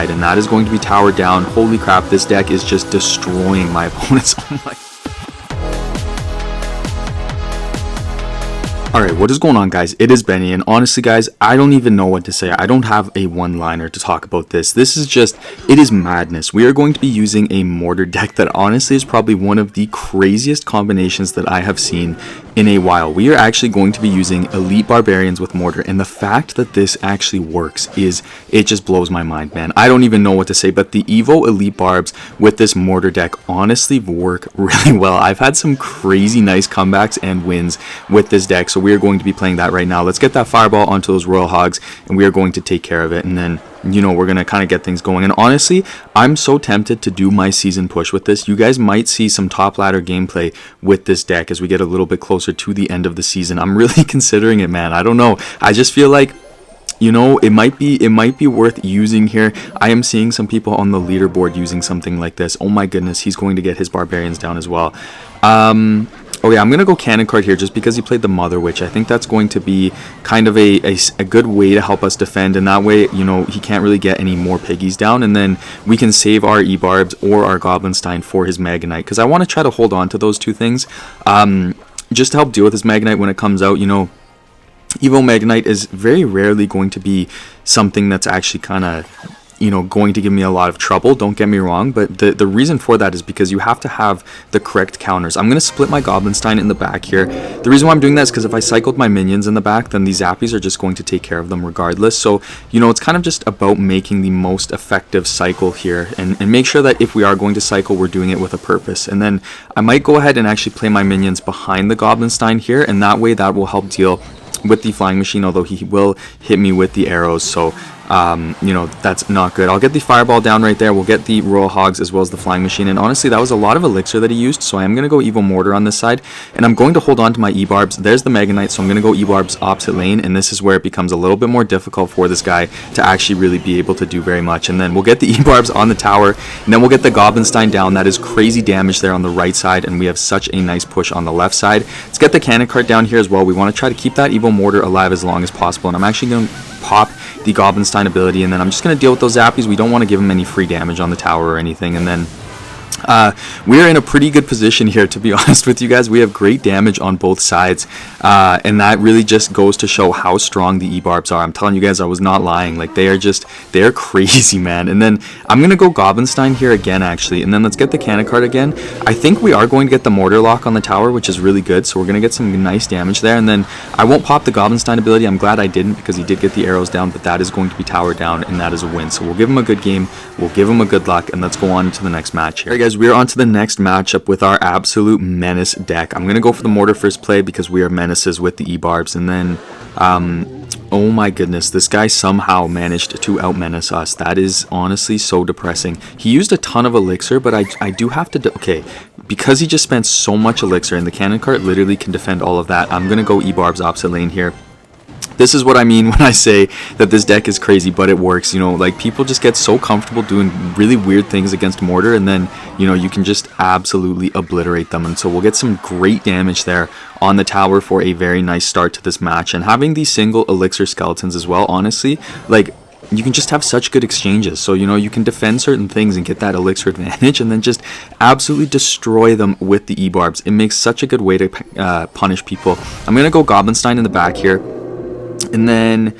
and that is going to be towered down. Holy crap, this deck is just destroying my opponents. Oh my. Alright, what is going on, guys? It is Benny, and honestly, guys, I don't even know what to say. I don't have a one-liner to talk about this. This is just, it is madness. We are going to be using a Mortar deck that honestly is probably one of the craziest combinations that I have seen in a while. We are actually going to be using Elite Barbarians with Mortar, and the fact that this actually works is, it just blows my mind, man. I don't even know what to say, but the Evo Elite Barbs with this Mortar deck honestly work really well. I've had some crazy nice comebacks and wins with this deck, so we are going to be playing that right now. Let's get that Fireball onto those Royal Hogs, and we are going to take care of it, and then, you know, we're going to kind of get things going. And honestly, I'm so tempted to do my season push with this. You guys might see some top ladder gameplay with this deck as we get a little bit closer to the end of the season. I'm really considering it, man. I don't know. I just feel like, you know, it might be worth using here. I am seeing some people on the leaderboard using something like this. Oh my goodness, he's going to get his Barbarians down as well. Oh yeah, I'm going to go Cannon Card here just because he played the Mother Witch. I think that's going to be kind of a good way to help us defend, and that way, you know, he can't really get any more piggies down, and then we can save our Ebarbs or our Goblinstein for his Magnite, because I want to try to hold on to those two things just to help deal with his Magnite when it comes out. You know, Evo Magnite is very rarely going to be something that's actually kind of, you know, going to give me a lot of trouble, don't get me wrong, but the reason for that is because you have to have the correct counters. I'm going to split my Goblinstein in the back here. The reason why I'm doing that is because if I cycled my minions in the back, then these Zappies are just going to take care of them regardless. So, you know, it's kind of just about making the most effective cycle here, and make sure that if we are going to cycle, we're doing it with a purpose. And then I might go ahead and actually play my minions behind the Goblinstein here, and that way that will help deal with the Flying Machine, although he will hit me with the arrows. So you know, that's not good. I'll get the Fireball down right there. We'll get the Royal Hogs as well as the Flying Machine. And honestly, that was a lot of Elixir that he used, so I am going to go Evo Mortar on this side. And I'm going to hold on to my Ebarbs. There's the Magnite, so I'm going to go Ebarbs opposite lane. And this is where it becomes a little bit more difficult for this guy to actually really be able to do very much. And then we'll get the Ebarbs on the tower. And then we'll get the Goblinstein down. That is crazy damage there on the right side. And we have such a nice push on the left side. Let's get the Cannon Cart down here as well. We want to try to keep that Evo Mortar alive as long as possible. And I'm actually going to pop the Goblinstein ability, and then I'm just going to deal with those Zappies. We don't want to give him any free damage on the tower or anything. And then we're in a pretty good position here, to be honest with you guys. We have great damage on both sides, and that really just goes to show how strong the Ebarbs are. I'm telling you guys, I was not lying. Like, they're crazy, man. And then I'm gonna go Goblinstein here again, actually, and then let's get the Cannon Cart again. I think we are going to get the Mortar Lock on the tower, which is really good, so we're gonna get some nice damage there. And then I won't pop the Goblinstein ability. I'm glad I didn't, because he did get the arrows down, but that is going to be towered down, and that is a win. So we'll give him a good game, we'll give him a good luck, and let's go on to the next match here. Alright guys, we're on to the next matchup with our absolute menace deck. I'm gonna go for the Mortar first play because we are menaces with the Ebarbs, and then oh my goodness, this guy somehow managed to out-menace us. That is honestly so depressing. He used a ton of Elixir, but I do have to okay, because he just spent so much Elixir, and the Cannon Cart literally can defend all of that. I'm gonna go Ebarbs opposite lane here. This is what I mean when I say that this deck is crazy, but it works. You know, like, people just get so comfortable doing really weird things against Mortar, and then, you know, you can just absolutely obliterate them. And so we'll get some great damage there on the tower for a very nice start to this match. And having these single Elixir skeletons as well, honestly, like, you can just have such good exchanges. So, you know, you can defend certain things and get that Elixir advantage, and then just absolutely destroy them with the Ebarbs. It makes such a good way to punish people. I'm going to go Goblinstein in the back here. And then,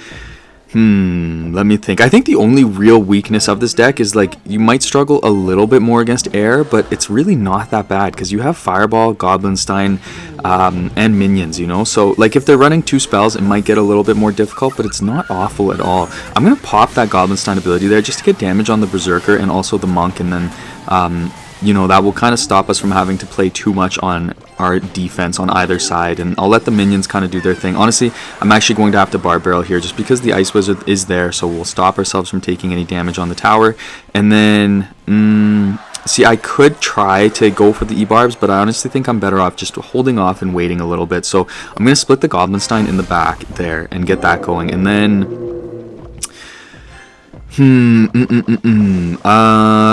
let me think. I think the only real weakness of this deck is, like, you might struggle a little bit more against air, but it's really not that bad because you have Fireball, Goblinstein, and minions, you know? So, like, if they're running two spells, it might get a little bit more difficult, but it's not awful at all. I'm going to pop that Goblinstein ability there just to get damage on the Berserker and also the Monk, and then, you know, that will kind of stop us from having to play too much on our defense on either side, and I'll let the minions kind of do their thing. Honestly, I'm actually going to have to Bar Barrel here just because the Ice Wizard is there, so we'll stop ourselves from taking any damage on the tower. And then, see, I could try to go for the Ebarbs, but I honestly think I'm better off just holding off and waiting a little bit. So I'm going to split the Goblinstein in the back there and get that going, and then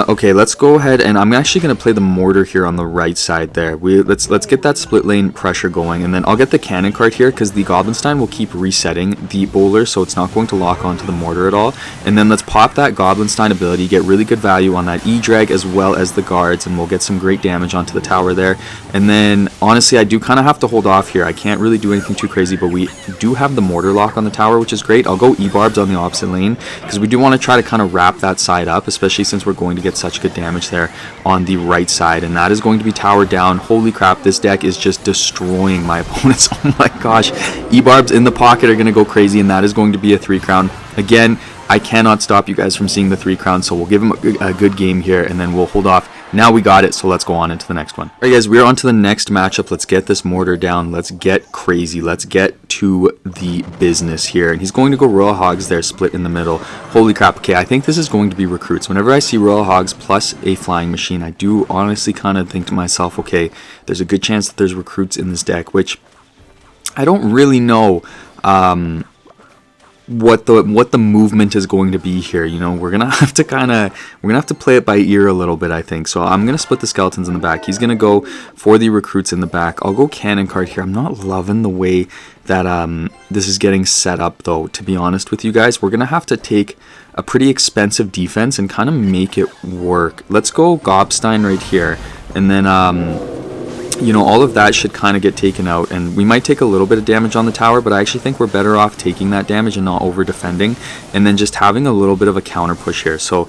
Okay, let's go ahead, and I'm actually going to play the mortar here on the right side there. Let's get that split lane pressure going, and then I'll get the cannon cart here because the Goblinstein will keep resetting the bowler, so it's not going to lock onto the mortar at all. And then let's pop that Goblinstein ability, get really good value on that E-drag as well as the guards, and we'll get some great damage onto the tower there. And then, honestly, I do kind of have to hold off here. I can't really do anything too crazy, but we do have the mortar lock on the tower, which is great. I'll go Ebarbs on the opposite lane because we do want to try to kind of wrap that side up, especially since we're going to get such good damage there on the right side, and that is going to be towered down. Holy crap, this deck is just destroying my opponents. Oh my gosh, Ebarbs in the pocket are going to go crazy, and that is going to be a 3 crown. Again, I cannot stop you guys from seeing the 3 crowns, so we'll give him a good game here, and then we'll hold off. Now we got it, so let's go on into the next one. Alright guys, we're on to the next matchup. Let's get this mortar down. Let's get crazy. Let's get to the business here. And he's going to go Royal Hogs there, split in the middle. Holy crap. Okay, I think this is going to be recruits. Whenever I see Royal Hogs plus a flying machine, I do honestly kind of think to myself, okay, there's a good chance that there's recruits in this deck, which I don't really know what the movement is going to be here. You know, we're gonna have to play it by ear a little bit, I think. So I'm gonna split the skeletons in the back. He's gonna go for the recruits in the back. I'll go cannon cart here. I'm not loving the way that this is getting set up, though, to be honest with you guys. We're gonna have to take a pretty expensive defense and kind of make it work. Let's go Gobstein right here, and then you know, all of that should kind of get taken out, and we might take a little bit of damage on the tower, but I actually think we're better off taking that damage and not over defending, and then just having a little bit of a counter push here. So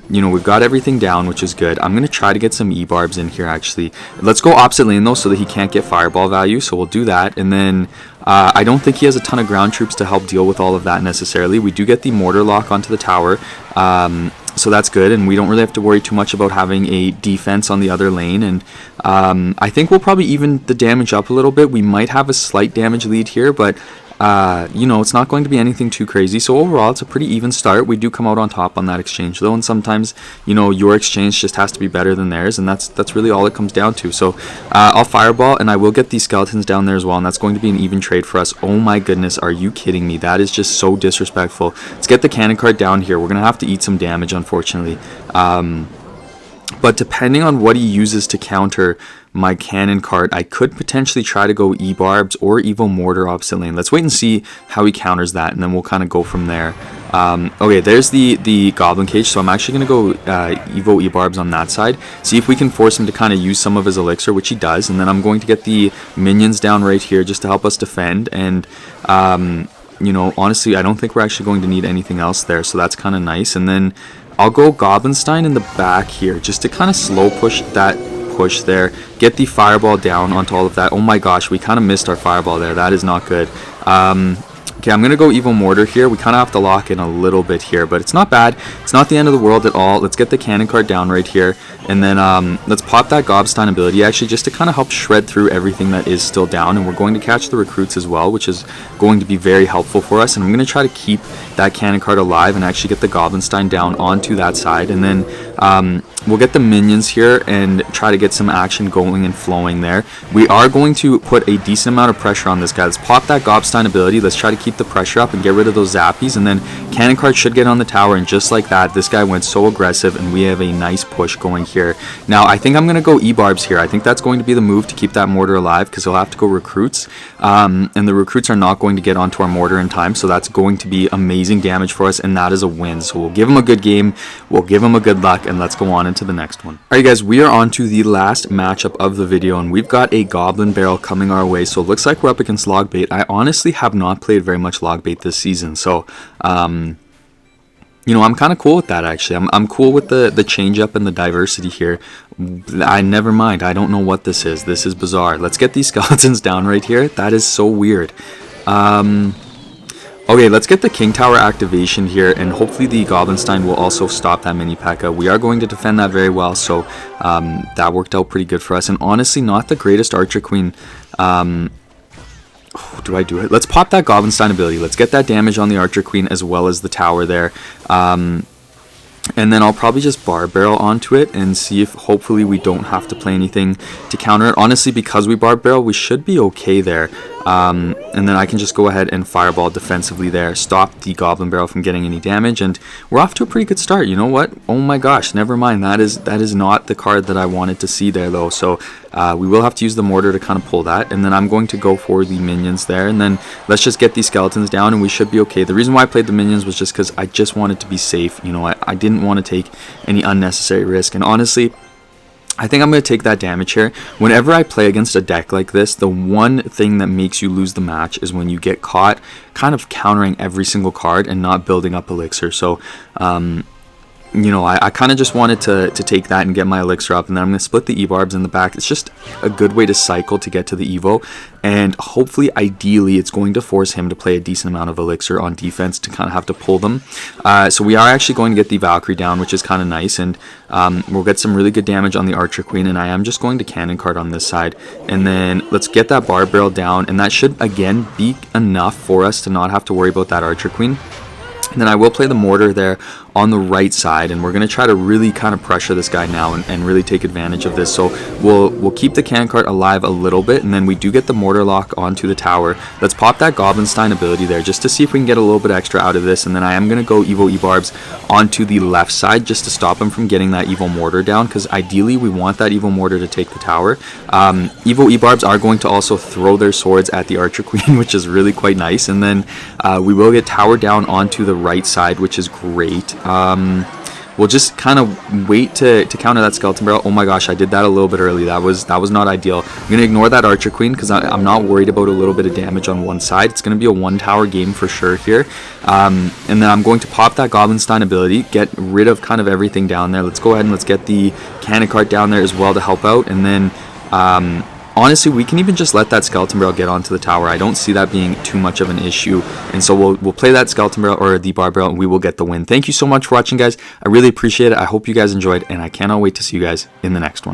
you know, we've got everything down, which is good. I'm going to try to get some E-barbs in here, actually. Let's go opposite lane, though, so that he can't get fireball value, so we'll do that. And then I don't think he has a ton of ground troops to help deal with all of that necessarily. We do get the mortar lock onto the tower, so that's good, and we don't really have to worry too much about having a defense on the other lane. And I think we'll probably even the damage up a little bit. We might have a slight damage lead here, but you know, it's not going to be anything too crazy. So overall, it's a pretty even start. We do come out on top on that exchange, though, and sometimes, you know, your exchange just has to be better than theirs, and that's really all it comes down to. So I'll fireball, and I will get these skeletons down there as well, and that's going to be an even trade for us. Oh my goodness, are you kidding me? That is just so disrespectful. Let's get the cannon cart down here. We're gonna have to eat some damage, unfortunately. But depending on what he uses to counter my cannon cart, I could potentially try to go E-barbs or Evo Mortar opposite lane. Let's wait and see how he counters that, and then we'll kind of go from there. Okay, there's the Goblin Cage, so I'm actually going to go Evo E-barbs on that side. See if we can force him to kind of use some of his elixir, which he does, and then I'm going to get the minions down right here just to help us defend. And you know, honestly, I don't think we're actually going to need anything else there, so that's kind of nice. And then I'll go Goblinstein in the back here just to kind of slow push that push there, get the fireball down onto all of that. Oh my gosh, we kind of missed our fireball there. That is not good. Okay, I'm gonna go Evo Mortar here. We kind of have to lock in a little bit here, but it's not bad. It's not the end of the world at all. Let's get the cannon cart down right here, and then let's pop that Gobstein ability, actually, just to kind of help shred through everything that is still down. And we're going to catch the recruits as well, which is going to be very helpful for us. And I'm gonna try to keep that cannon cart alive and actually get the Goblinstein down onto that side, and then we'll get the minions here and try to get some action going and flowing there. We are going to put a decent amount of pressure on this guy. Let's pop that Gobstein ability. Let's try to keep the pressure up and get rid of those zappies, and then cannon cart should get on the tower, and just like that, this guy went so aggressive, and we have a nice push going here. Now, I think I'm going to go E-barbs here. I think that's going to be the move to keep that mortar alive, because he'll have to go recruits, and the recruits are not going to get onto our mortar in time, so that's going to be amazing damage for us, and that is a win. So we'll give him a good game, we'll give him a good luck, and let's go on into the next one. Alright guys, we are on to the last matchup of the video, and we've got a Goblin Barrel coming our way, so it looks like we're up against Logbait. I honestly have not played very much Logbait this season, so you know, I'm kind of cool with that, actually. I'm cool with the change up and the diversity here. Never mind, I don't know what this is. This is bizarre. Let's get these skeletons down right here. That is so weird. Okay, let's get the King Tower activation here, and hopefully the Goblinstein will also stop that mini P.E.K.K.A. We are going to defend that very well, so that worked out pretty good for us. And honestly, not the greatest Archer Queen. Do I do it? Let's pop that Goblinstein ability. Let's get that damage on the Archer Queen as well as the tower there. And then I'll probably just Barb Barrel onto it and see if hopefully we don't have to play anything to counter it. Honestly, because we Barb Barrel, we should be okay there. and then I can just go ahead and fireball defensively there, stop the goblin barrel from getting any damage, and we're off to a pretty good start. You know what? Oh my gosh, never mind. That is not the card that I wanted to see there though. So we will have to use the mortar to kind of pull that, and then I'm going to go for the minions there, and then let's just get these skeletons down and we should be okay. The reason why I played the minions was just because I just wanted to be safe. You know, I didn't want to take any unnecessary risk, and honestly, I think I'm going to take that damage here. Whenever I play against a deck like this, the one thing that makes you lose the match is when you get caught kind of countering every single card and not building up elixir. So, you know, I kind of just wanted to take that and get my elixir up, and then I'm going to split the Ebarbs in the back. It's just a good way to cycle to get to the Evo, and hopefully, ideally, it's going to force him to play a decent amount of elixir on defense to kind of have to pull them. So we are actually going to get the Valkyrie down, which is kind of nice, and we'll get some really good damage on the Archer Queen, and I am just going to cannon card on this side, and then let's get that Barb Barrel down, and that should, again, be enough for us to not have to worry about that Archer Queen. And then I will play the mortar there on the right side, and we're going to try to really kind of pressure this guy now and really take advantage of this. So we'll keep the cannon cart alive a little bit, and then we do get the mortar lock onto the tower. Let's pop that Goblinstein ability there just to see if we can get a little bit extra out of this, and then I am going to go Evo Ebarbs onto the left side just to stop him from getting that Evo mortar down, because ideally we want that Evo mortar to take the tower. Evo Ebarbs are going to also throw their swords at the Archer Queen, which is really quite nice, and then we will get tower down onto the right side, which is great. We'll just kind of wait to counter that skeleton barrel. Oh my gosh, I did that a little bit early. That was not ideal. I'm going to ignore that Archer Queen because I'm not worried about a little bit of damage on one side. It's going to be a one tower game for sure here. And then I'm going to pop that Goblinstein ability, get rid of kind of everything down there. Let's go ahead and let's get the cannon cart down there as well to help out. And then honestly, we can even just let that skeleton barrel get onto the tower. I don't see that being too much of an issue, and so we'll play that skeleton barrel or the barb barrel, and we will get the win. Thank you so much for watching, guys. I really appreciate it. I hope you guys enjoyed, and I cannot wait to see you guys in the next one.